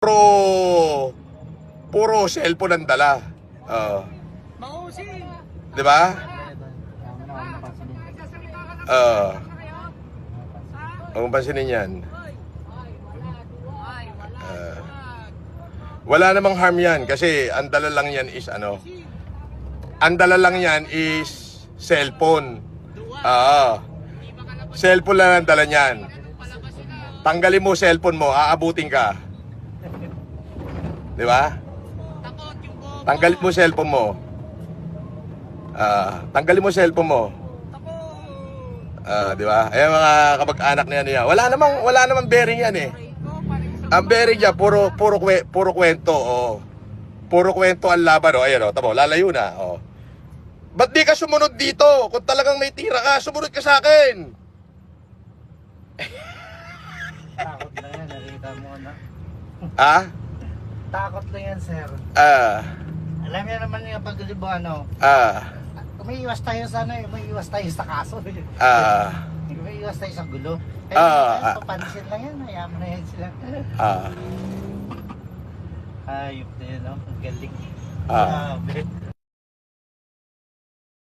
Puro cellphone ang dala. Mausi. Di ba? Ang pansinin yan. Wala namang harm yan kasi ang dala lang yan is ano. Ang dala lang yan is cellphone. Cellphone lang ang dala niyan. Tanggalin mo cellphone mo, aabutin ka. Di ba? Tanggalin mo cellphone mo. Tanggalin mo cellphone mo. Di ba? Ayan mga kamag-anak na yan. Wala namang bearing yan eh. Ang bearing niya puro kwento, oh. Puro kwento ang laban, oh. Ayan, oh. Tamo, lalayo na, oh. Ba't di ka sumunod dito? Kung talagang may tira ka, sumunod ka sa akin. Takot lang yan, nakita mo na. Takot lang yan, sir. Alam niya naman yung pag-libo, ano. May iwas tayo sa ano, may iwas tayo sa kaso. May iwas tayo sa gulo. Papansin lang yan, hayaan mo na yan sila. Ayop na yan, no? Ang galing.